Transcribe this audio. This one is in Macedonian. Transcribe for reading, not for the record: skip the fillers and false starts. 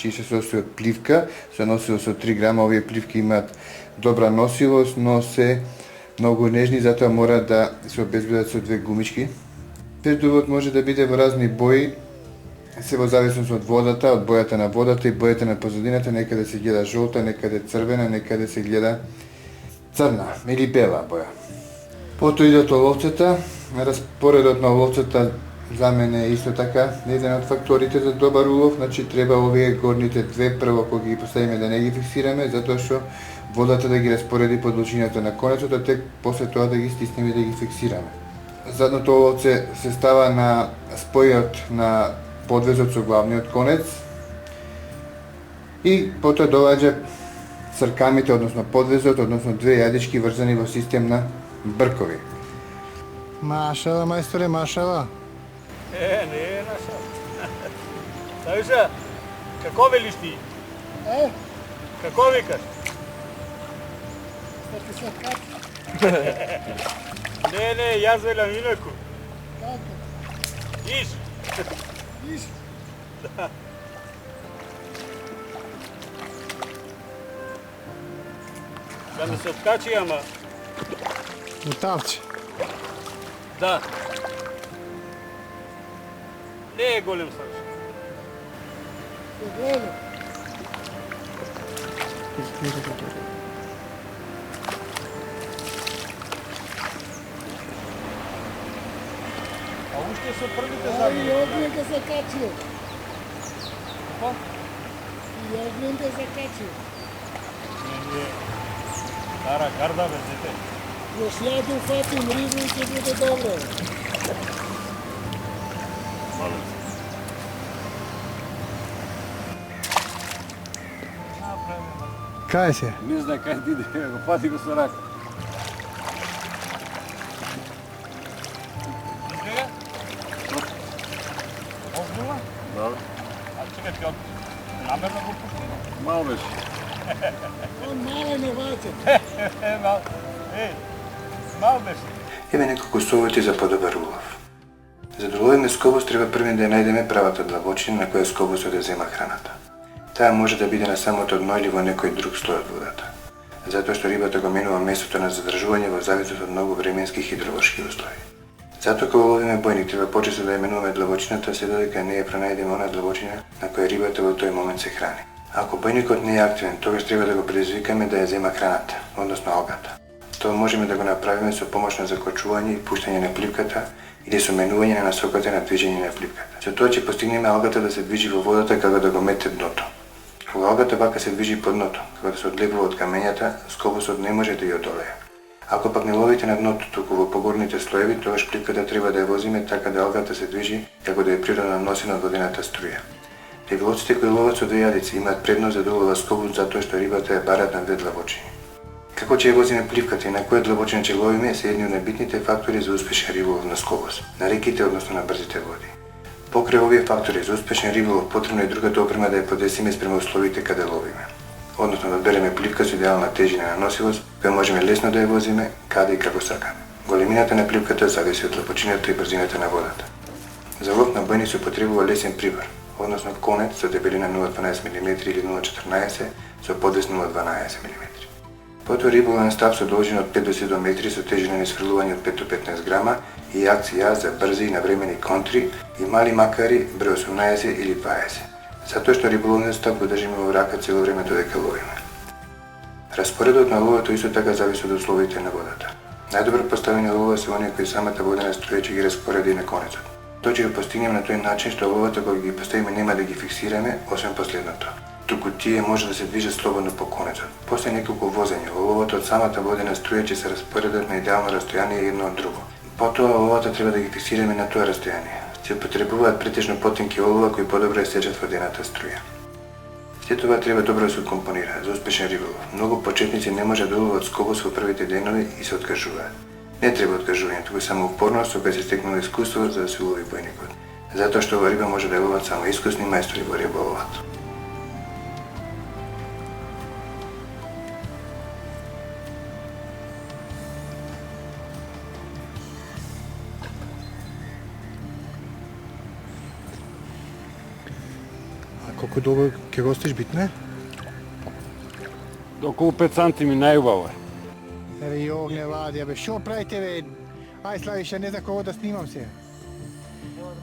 значи се состои од пливка, се носило со 3 грама, овие пливки имаат добра носилост, но се многу нежни, затоа мора да се обезбедат со 2 гумички. Пердулот може да биде во разни бои, се во зависност од водата, од бојата на водата и бојата на позадината, некаде се гледа жолта, некаде црвена, некаде се гледа црна или бела боја. Потоа идат оловцата, распоредот на оловцата за мене е исто така еден од факторите за добар улов, значи треба овие горните две прво кога ги поставиме да не ги фиксираме, затоа што водата да ги распореди по должината на конецот, а тек после тоа да ги стиснеме и да ги фиксираме. Задното оловце се става на спојот на подвезот со главниот конец и потоа доаѓа цркамите, односно подвезот, односно две јадички врзани во систем на бркови. Машала, мајсторе, машала. Не е наша. Савиша, како велиш ти? Како викаш? Не, јас велам инаку. Како? Иш. Иш. Да. Да ми се откачи, ама... Утавче. Да. Не е голем Савиша. Гледа. А уште со првите И задни. огненка се качил. Па? И огненка се качил. Не. Стара гарда бе, дете. Još ja da ufatim ribu i će bude dobro. Мале. Kaj se? Не знае кај ти иде, го пати го со рака. Изгледа? Огнува? Да, А чекай, ти намерно го пушти? мал беше. On male ne vađa. Мал беше. Еве неколку совети за подобар улов. За да ловиме скобус треба првен да ја најдеме правата длабочина на која скобусот ја зема храната. Таа може да биде на самото дно или во некој друг слој од водата, затоа што рибата го менува местото на задржување во зависност од многу временски хидролошки услови. Затоа кога ловиме бојник треба почесто да ја менуваме длабочината се додека не ја пронајдеме она длабочина на која рибата во тој момент се храни. Ако бојникот не е активен, тогаш треба да го предизвикаме да ја зема храната, односно алгата. Тоа можеме да го направиме со помош на закочување и пуштање на пливката или со менување на насоката на движење на пливката. Со тоа ќе постигнеме алгата да се движи во водата како да го мете дното. Кога алгата вака се движи по дното, како да се одлепува од камењата, скобусот не може да ја одолее. Ако пак не ловите на дното, туку во погорните слоеви, тогаш пливката треба да ја возиме така да алгата се движи како да е природно носена од водената струја. Риболовците кои ловат со две јадици имаат предност за да уловат скобус затоа што рибата ја барат на две длабочини. Како ќе ја возиме пливката и на која длабочина ќе ловиме се едни од најбитните фактори за успешен риболов на скобус, на реките, односно на брзите води. Покрај овие фактори за успешен риболов потребно е другата опрема да ја подесиме спрема условите каде ловиме. Односно да береме пливка со идеална тежина на носилост, која можеме лесно да ја возиме каде и како сакаме. Големината на пливката зависи од длабочината и брзината на водата. За лов на бојник се потребува лесен прибор, односно конец со дебелина 0,12 мм или 0,14 со подвес 0,12 мм. Потоа риболовен став со должина од 5 до 7 метри со тежина на исфрлување од 5 до 15 грама и акција за брзи и навремени контри и мали макари број 18 или 20. Затоа што риболовниот став го држиме во рака цело време додека ловиме. Распоредот на ловот исто така зависи од условите на водата. Најдобро поставени ловот се оние кои самата водена струја ќе ги распореди на конецот. Тоа ќе го постигнеме на тој начин што ловата кога ги поставиме нема да ги фиксираме, освен последното. Туку тие може да се движат слободно по конецот. После неколку возења, ловот од самата водена струја ќе се распоредат на идеално растојание едно од друго. Потоа ловата треба да ги фиксираме на тоа растојание. Се употребуваат претежно потенки олова кои подобро ја сечат водената струја. Сите тоа треба добро да се компонира за успешен риболов. Многу почетници не може да уловат скобус во првите денови и се откажуваат. Не треба откажување, туку само упорност со која се стекнува искуство за да се улови бојникот. Затоа што ова риба може да ја ловат само искусни мајстори во риболовот. Колко долго ќе го остиш битне? До около 5 сантими најубаво е. Еве и огне ладија, бе, шо правите, бе? Ај, Славиша, не за кого да снимам се.